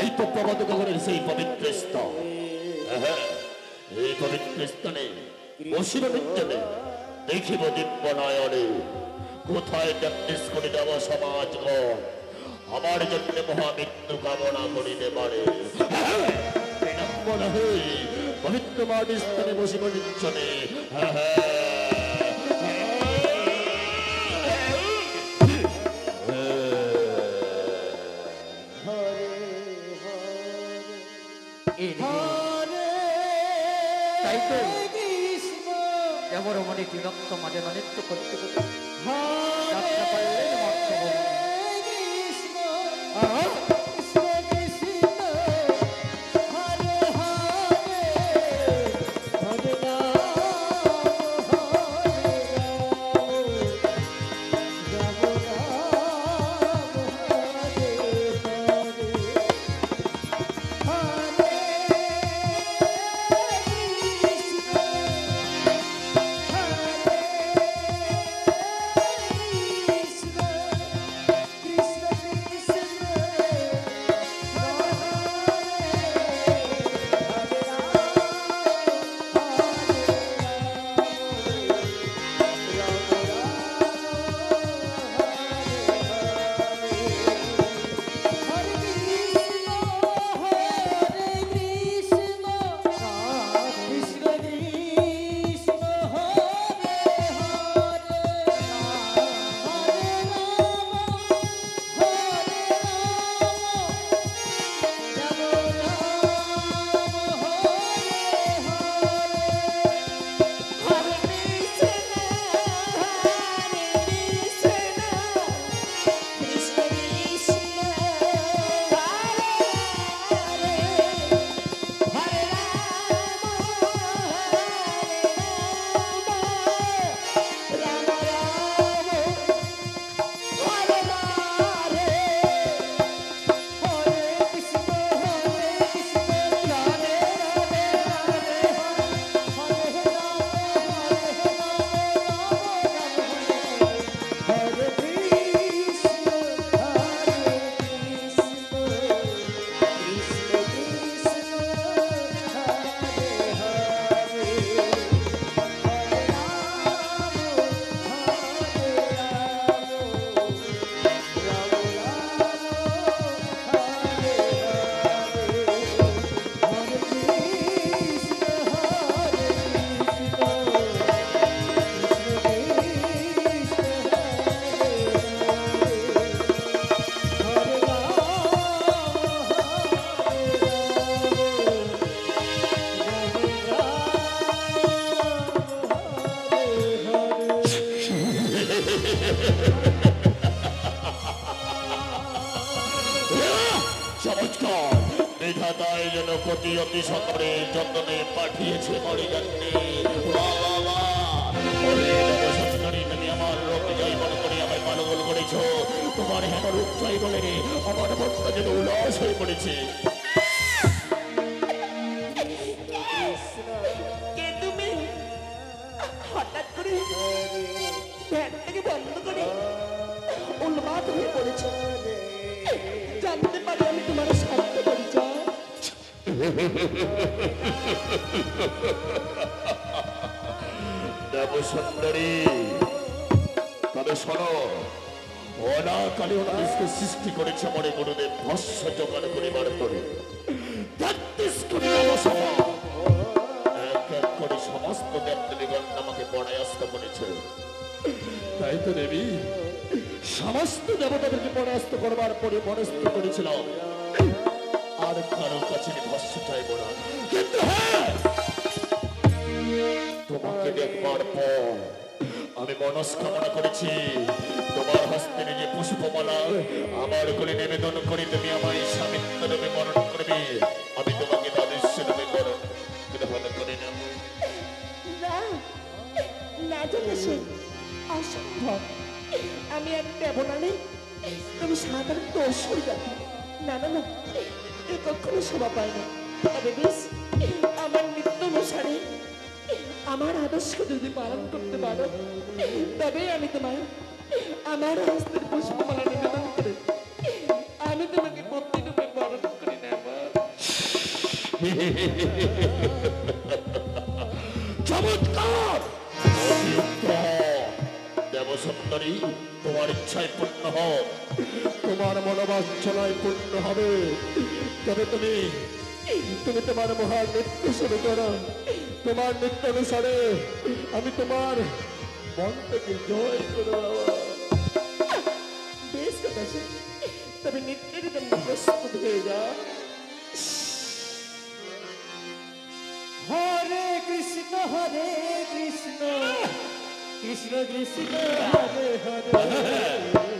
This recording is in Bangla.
এই তো প্রবাদগণের সেই পবিত্র স্থান। এই পবিত্র স্থানে বসিব নিত্যনে, দেখিব দিব্য নয়নে, কোথায় প্র্যাকটিস করে দেওয়া সমাজগণ আমার জন্য মহামৃত্যু কামনা করিতে পারে। পবিত্র মাটি স্থানে বসিব নিত্যনে। মনে বিরক্ত মাঝে নৃত্য করতে করতে যাত্রা পারলেন মর্তভূমি। বিধাতায় যেন প্রতি অতি সতরে যতনে পাঠিয়েছে মরিজন্যে। তুমি আমার রোগ জয় মনে করে আমায় পালন করেছ। তোমার হেন রূপ জয় বলে আমার মনটা যেন উল্লাস হয়ে পড়েছে। হঠাৎ করে ফ্যানটাকে বন্ধ করে উন্মাদ হয়ে পড়েছ। জানতে পারি আমি তোমার সত্য পরিচয়? দেব সুন্দরী, তবে শোনো, অনাকালে অনাদেশকে সৃষ্টি করেছে মনে গুরুদেব ভস্য জোগাড় করিবার তরে ৩৩ কোটি নবসভা এক এক করে সমস্ত দেবদেবীগণ আমাকে পরায়স্ত করেছে। তাই তো দেবী সমস্ত দেবতাদেরকে পরাস্ত করবার পরে মনস্থ করেছিলাম আর কারো কাছে ভস্য চাইব না। কিন্তু হ্যাঁ, তোমাকে দেখবার পর আমি মনস্কামনা করেছি তোমার হস্তে যে পুষ্পমালা আমার কোলে নিবেদন করে তুমি আমায় স্বামিত্ব রূপে বরণ করবে। আমি তোমাকে আদর্শ রূপে বরণ গ্রহণ করে নেব। না জানাসে অসম্ভব। আমি এক দেবনানে তুমি সাধারণ দোষই যাবে। না না না, এ কখনো শোভা পায় না। তবে বেশ আমার নিত্য অনুসারে আমার আদর্শ যদি পালন করতে পারো তবে আমি তোমার আমার হস্তের পুষ্পমালা নিবেদন করে আমি তোমাকে ভক্তিরূপে বরণ করে নেব। চমৎকার! অতি উত্তম। দেবসুন্দরী, তোমার ইচ্ছায় পূর্ণ হোক, তোমার মনোবাঞ্ছনায় পূর্ণ হবে। তবে তুমি তুমি তোমার মহান নৃত্য শুরু করো। তোমার নৃত্য অনুসারে আমি তোমার মনটাকে জয় করো বাবা। বেশ কথা সে, তবে নিত্যের জন্য প্রস্তুত হয়ে যা। হরে কৃষ্ণ কৃষ্ণ কৃষ্ণ কৃষ্ণ হরে হরে